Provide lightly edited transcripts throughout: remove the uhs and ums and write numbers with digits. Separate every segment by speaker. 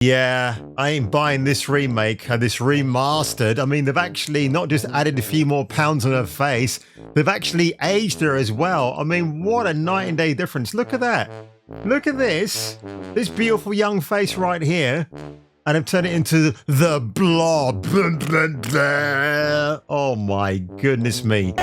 Speaker 1: Yeah, I ain't buying this remake, this remastered. I mean, they've actually not just added a few more pounds on her face, they've actually aged her as well. I mean, what a night and day difference. Look at that. Look at this beautiful young face right here. And I've turned it into the Blob. Oh my goodness me.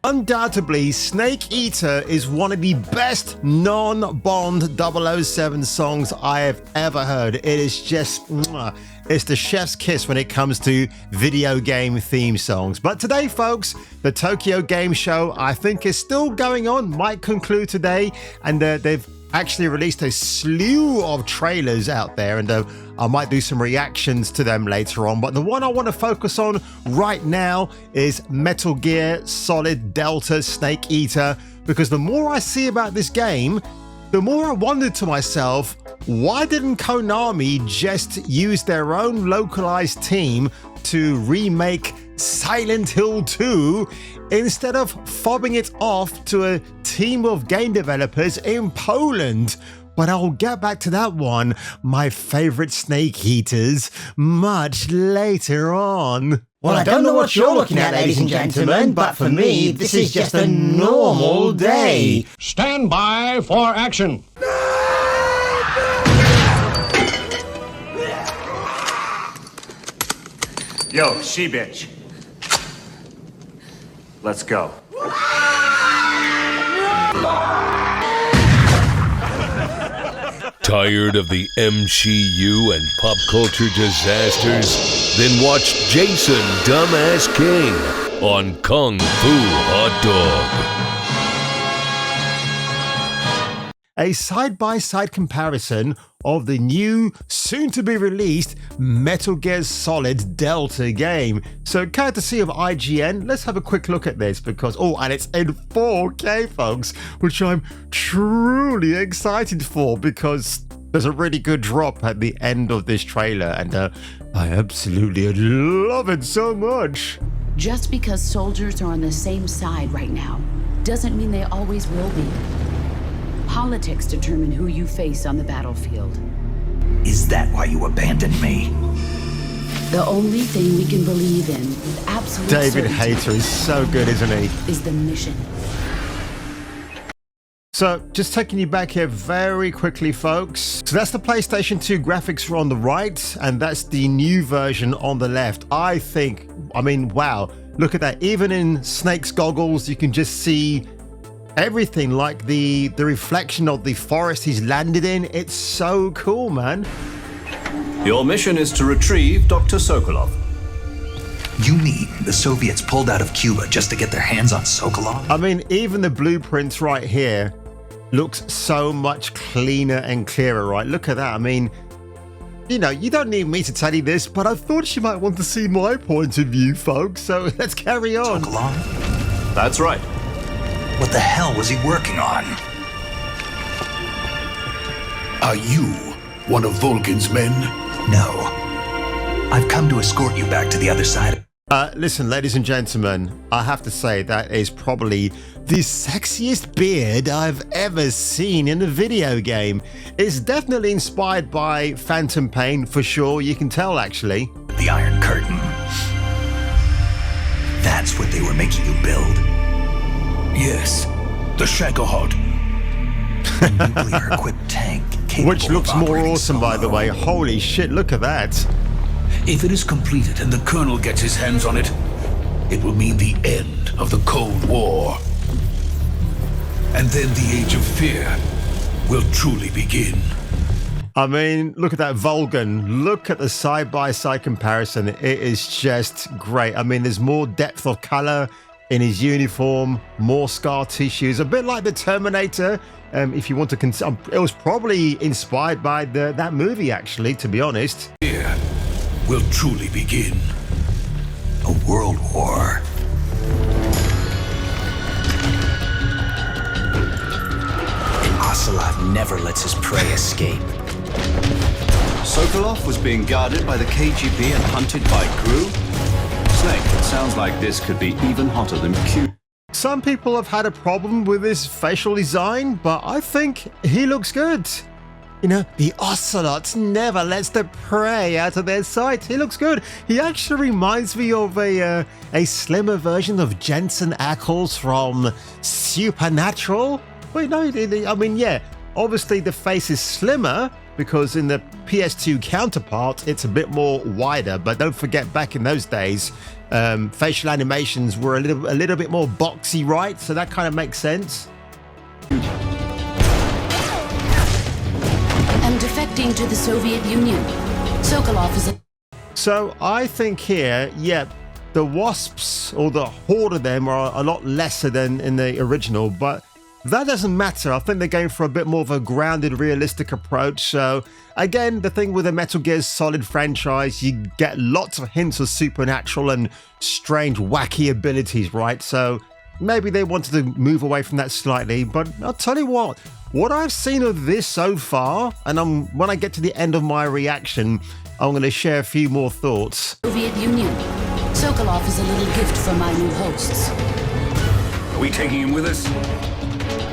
Speaker 1: Undoubtedly, Snake Eater is one of the best non-Bond 007 songs I have ever heard. It is just, it's the chef's kiss when it comes to video game theme songs. But today, folks, the Tokyo Game Show, I think, is still going on, might conclude today, and they've actually released a slew of trailers out there, and I might do some reactions to them later on. But the one I want to focus on right now is Metal Gear Solid Delta Snake Eater, because the more I see about this game, the more I wondered to myself, why didn't Konami just use their own localized team to remake Silent Hill 2 instead of fobbing it off to a team of game developers in Poland? But I'll get back to that one, my favorite Snake Eaters, much later on.
Speaker 2: Well, I don't know what you're looking at, ladies and gentlemen, but for me, this is just a normal day.
Speaker 3: Stand by for action.
Speaker 4: Yo, she-bitch. Let's go.
Speaker 5: Tired of the MCU and pop culture disasters? Then watch Jason Dumbass King on Kung Fu Hot
Speaker 1: Dog. A side-by-side comparison of the new, soon-to-be-released Metal Gear Solid Delta game. So, courtesy of IGN, let's have a quick look at this because, and it's in 4K, folks, which I'm truly excited for because there's a really good drop at the end of this trailer, and I absolutely love it so much.
Speaker 6: Just because soldiers are on the same side right now doesn't mean they always will be. Politics determine who you face on the battlefield.
Speaker 2: Is that why you abandoned me?
Speaker 6: The only thing we can believe in with absolute
Speaker 1: David
Speaker 6: certainty
Speaker 1: Hayter is so good, isn't he?
Speaker 6: Is the mission.
Speaker 1: So, just taking you back here very quickly, folks. So that's the PlayStation 2 graphics on the right, and that's the new version on the left. I mean, wow. Look at that. Even in Snake's goggles, you can just see everything, like the reflection of the forest he's landed in. It's so cool, man.
Speaker 4: Your mission is to retrieve Dr. Sokolov.
Speaker 2: You mean the Soviets pulled out of Cuba just to get their hands on Sokolov?
Speaker 1: I mean, even the blueprints right here looks so much cleaner and clearer, right? Look at that. I mean, you know, you don't need me to tell you this, but I thought you might want to see my point of view, folks. So let's carry on.
Speaker 2: Sokolov?
Speaker 4: That's right.
Speaker 2: What the hell was he working on?
Speaker 7: Are you one of Vulcan's men?
Speaker 2: No. I've come to escort you back to the other side.
Speaker 1: Listen, ladies and gentlemen, I have to say that is probably the sexiest beard I've ever seen in a video game. It's definitely inspired by Phantom Pain, for sure. You can tell, actually.
Speaker 2: The Iron Curtain. That's what they were making you build.
Speaker 7: Yes, the Shagohod.
Speaker 2: A nuclear-equipped tank capable
Speaker 1: Which looks
Speaker 2: of
Speaker 1: more
Speaker 2: operating
Speaker 1: awesome, by the
Speaker 2: solo.
Speaker 1: way. Holy shit, look at that.
Speaker 7: If it is completed and the Colonel gets his hands on it, it will mean the end of the Cold War. And then the Age of Fear will truly begin.
Speaker 1: I mean, look at that Vulcan. Look at the side-by-side comparison. It is just great. I mean, there's more depth of color in his uniform, more scar tissues, a bit like the Terminator. If you want to consider, it was probably inspired by that movie, actually, to be honest.
Speaker 7: Fear will truly begin.
Speaker 2: A world war.
Speaker 8: never lets his prey escape.
Speaker 4: Sokolov was being guarded by the KGB and hunted by Gru? Snake, it sounds like this could be even hotter than Q.
Speaker 1: Some people have had a problem with his facial design, but I think he looks good. You know, the ocelot never lets the prey out of their sight. He looks good. He actually reminds me of a slimmer version of Jensen Ackles from Supernatural. Wait, no, I mean, yeah, obviously the face is slimmer because in the PS2 counterpart, it's a bit more wider. But don't forget, back in those days, facial animations were a little bit more boxy, right? So that kind of makes sense.
Speaker 6: I'm defecting to the Soviet Union. Sokolov is a...
Speaker 1: So I think here, yeah, the wasps or the horde of them are a lot lesser than in the original, but that doesn't matter. I think they're going for a bit more of a grounded, realistic approach. So again, the thing with the Metal Gear Solid franchise, you get lots of hints of supernatural and strange, wacky abilities, right? So maybe they wanted to move away from that slightly, but I'll tell you what I've seen of this so far, and when I get to the end of my reaction, I'm going to share a few more thoughts.
Speaker 6: Soviet Union. Sokolov is a little gift from my new hosts.
Speaker 7: Are we taking him with us?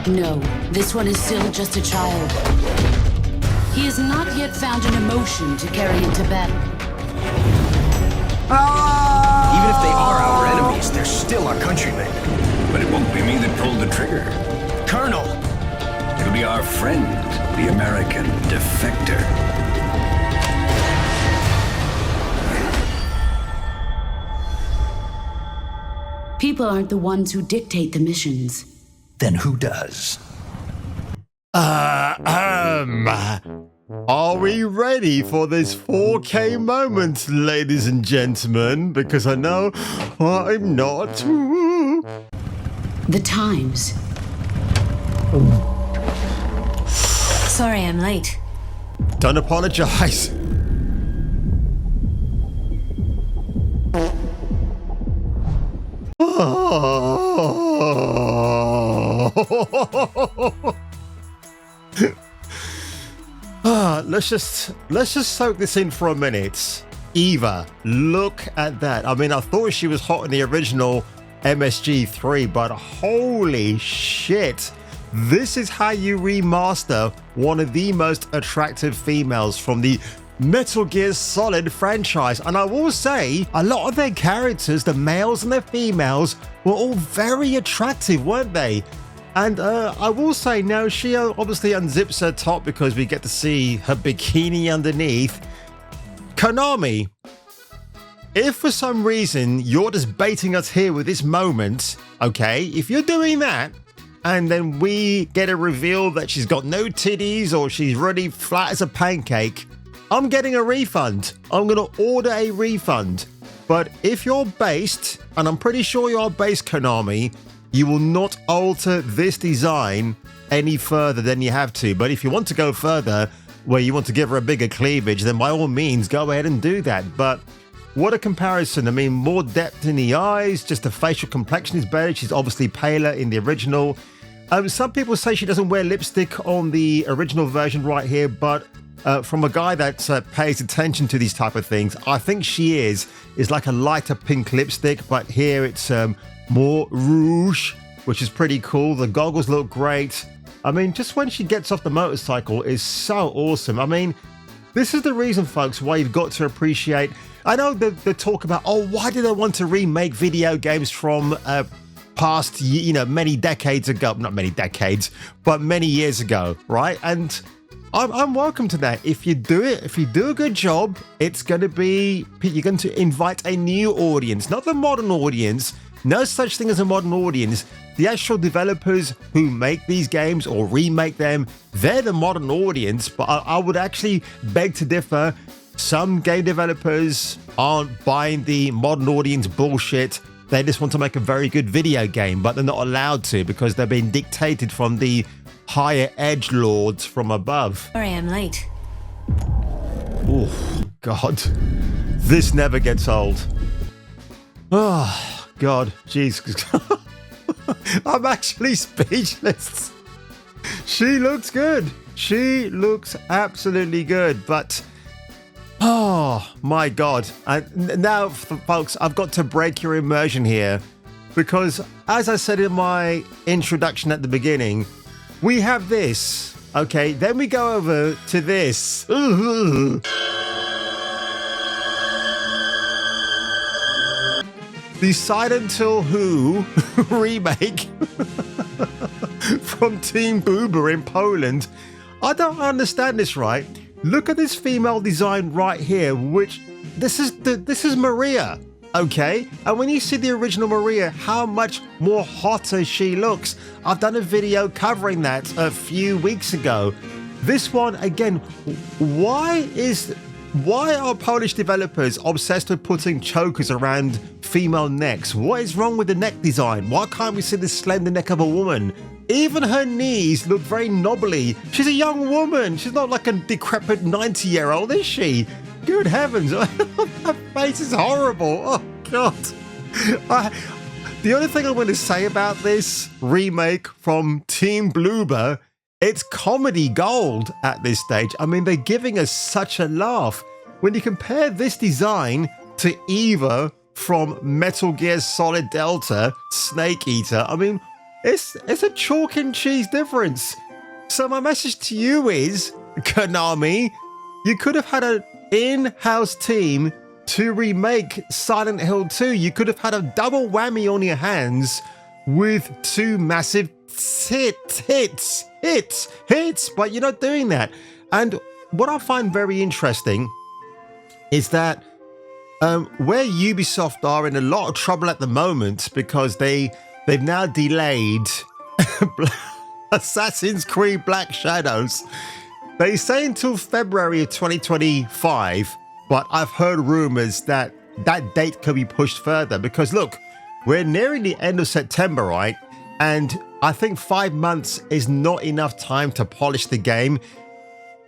Speaker 6: No, this one is still just a child. He has not yet found an emotion to carry into battle.
Speaker 8: Even if they are our enemies, they're still our countrymen.
Speaker 7: But it won't be me that pulled the trigger.
Speaker 8: Colonel!
Speaker 7: It'll be our friend, the American defector.
Speaker 6: People aren't the ones who dictate the missions.
Speaker 8: Then who does?
Speaker 1: Are we ready for this 4K moment, ladies and gentlemen? Because I know I'm not.
Speaker 6: The Times.
Speaker 9: Sorry I'm late.
Speaker 1: Don't apologize. Let's just soak this in for a minute. Eva, look at that. I mean, I thought she was hot in the original MSG3, but holy shit. This is how you remaster one of the most attractive females from the Metal Gear Solid franchise. And I will say, a lot of their characters, the males and the females, were all very attractive, weren't they? And I will say, now she obviously unzips her top because we get to see her bikini underneath. Konami, if for some reason you're just baiting us here with this moment, okay, if you're doing that, and then we get a reveal that she's got no titties or she's really flat as a pancake, I'm getting a refund. I'm going to order a refund. But if you're based, and I'm pretty sure you're based, Konami, you will not alter this design any further than you have to. But if you want to go further, where you want to give her a bigger cleavage, then by all means, go ahead and do that. But what a comparison. I mean, more depth in the eyes, just the facial complexion is better. She's obviously paler in the original. Some people say she doesn't wear lipstick on the original version right here, but from a guy that pays attention to these type of things, I think she is like a lighter pink lipstick, but here it's more rouge, which is pretty cool. The goggles look great. I mean, just when she gets off the motorcycle is so awesome. I mean, this is the reason, folks, why you've got to appreciate. I know the talk about, oh, why do they want to remake video games from past, many decades ago? Not many decades, but many years ago, right? And I'm welcome to that. If you do it, if you do a good job, it's going to be, you're going to invite a new audience, not the modern audience. No such thing as a modern audience. The actual developers who make these games or remake them, they're the modern audience. But I would actually beg to differ. Some game developers aren't buying the modern audience bullshit. They just want to make a very good video game, but they're not allowed to because they're being dictated from the higher edge lords from above.
Speaker 9: Sorry I'm late.
Speaker 1: Oh, God. This never gets old. Oh, God. Jesus. I'm actually speechless. She looks good. She looks absolutely good, but oh my god. Now, folks, I've got to break your immersion here because, as I said in my introduction at the beginning, we have this, okay? Then we go over to this. The Silent Hill Who remake from Team Boober in Poland. I don't understand this, right? Look at this female design right here, which this is Maria, okay? And when you see the original Maria, how much more hotter she looks. I've done a video covering that a few weeks ago. This one, again, why are Polish developers obsessed with putting chokers around female necks? What is wrong with the neck design? Why can't we see the slender neck of a woman? Even her knees look very knobbly. She's a young woman. She's not like a decrepit 90-year-old, is she? Good heavens. Her face is horrible. Oh, God. The only thing I want to say about this remake from Team Bluber, it's comedy gold at this stage. I mean, they're giving us such a laugh. When you compare this design to Eva from Metal Gear Solid Delta, Snake Eater, I mean, it's a chalk and cheese difference. So my message to you is, Konami, you could have had an in-house team to remake Silent Hill 2. You could have had a double whammy on your hands with two massive hits, but you're not doing that. And what I find very interesting is that where Ubisoft are in a lot of trouble at the moment because they've now delayed Assassin's Creed Black Shadows. They say until February of 2025, but I've heard rumors that that date could be pushed further because look, we're nearing the end of September, right? And I think 5 months is not enough time to polish the game.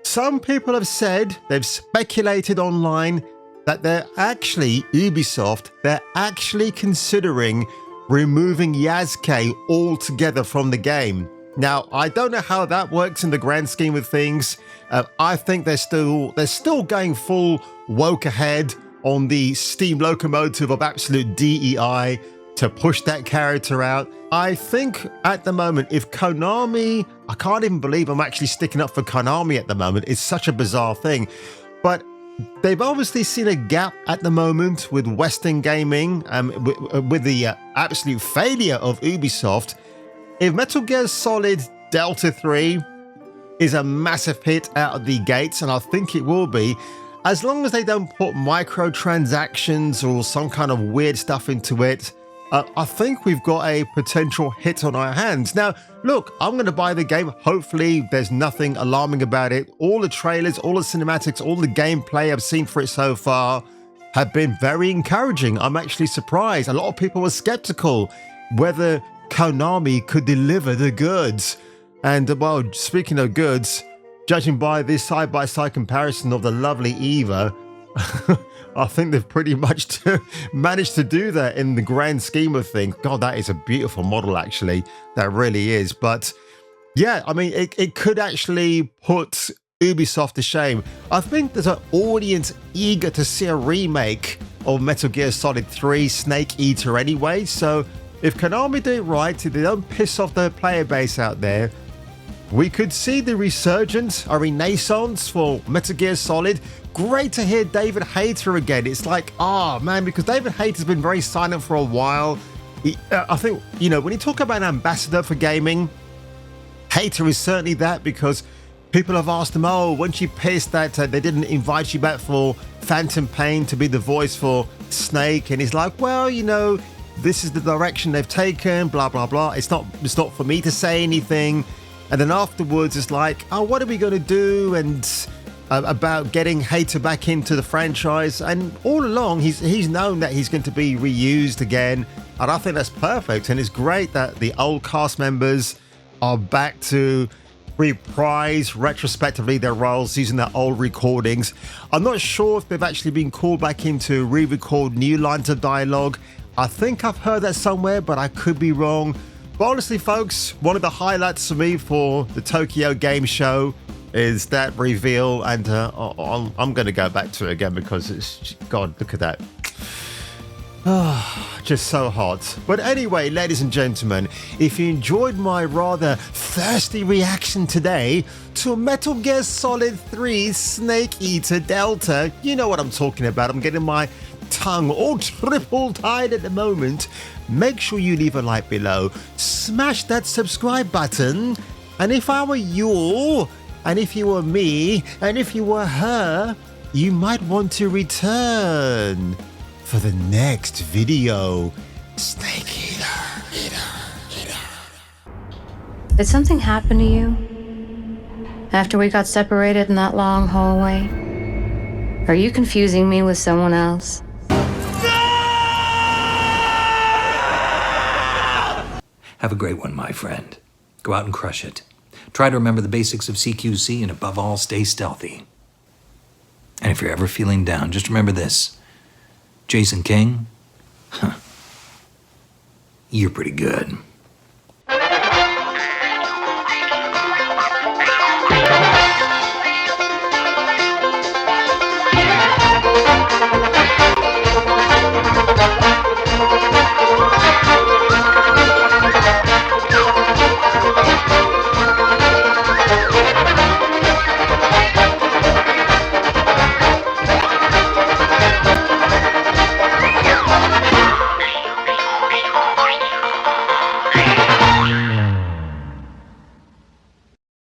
Speaker 1: Some people have said, they've speculated online that Ubisoft, they're actually considering removing Yasuke altogether from the game. Now, I don't know how that works in the grand scheme of things. I think they're still going full woke ahead on the steam locomotive of absolute DEI to push that character out. I think at the moment, if Konami, I can't even believe I'm actually sticking up for Konami at the moment. It's such a bizarre thing. But they've obviously seen a gap at the moment with Western gaming, with the absolute failure of Ubisoft. If Metal Gear Solid Delta 3 is a massive hit out of the gates, and I think it will be, as long as they don't put microtransactions or some kind of weird stuff into it, I think we've got a potential hit on our hands. Now, look, I'm going to buy the game. Hopefully, there's nothing alarming about it. All the trailers, all the cinematics, all the gameplay I've seen for it so far have been very encouraging. I'm actually surprised. A lot of people were skeptical whether Konami could deliver the goods. And, well, speaking of goods, judging by this side-by-side comparison of the lovely Eva, I think they've pretty much managed to do that in the grand scheme of things. God, that is a beautiful model, actually. That really is. But yeah, I mean, it could actually put Ubisoft to shame. I think there's an audience eager to see a remake of Metal Gear Solid 3 Snake Eater anyway. So if Konami do it right, if they don't piss off their player base out there, we could see the resurgence, a renaissance for Metal Gear Solid. Great to hear David Hayter again. It's like, oh man, because David Hayter's been very silent for a while. I think, you know, when you talk about an ambassador for gaming, Hayter is certainly that, because people have asked him, oh, weren't you pissed that they didn't invite you back for Phantom Pain to be the voice for Snake? And he's like, well, you know, this is the direction they've taken, blah, blah, blah. It's not for me to say anything. And then afterwards, it's like, oh, what are we going to do? And about getting Hayter back into the franchise. And all along, he's known that he's going to be reused again. And I think that's perfect. And it's great that the old cast members are back to reprise retrospectively their roles using their old recordings. I'm not sure if they've actually been called back in to re-record new lines of dialogue. I think I've heard that somewhere, but I could be wrong. But honestly, folks, one of the highlights for me for the Tokyo Game Show is that reveal, and I'm going to go back to it again because it's, God, look at that. Just so hot. But anyway, ladies and gentlemen, if you enjoyed my rather thirsty reaction today to Metal Gear Solid 3 Snake Eater Delta, you know what I'm talking about. I'm getting my tongue all triple tied at the moment. Make sure you leave a like below, smash that subscribe button, and if I were you, and if you were me, and if you were her, you might want to return for the next video. Snake Eater.
Speaker 9: Did something happen to you after we got separated in that long hallway? Are you confusing me with someone else?
Speaker 8: Have a great one, my friend. Go out and crush it. Try to remember the basics of CQC, and above all, stay stealthy. And if you're ever feeling down, just remember this. Jason King, you're pretty good.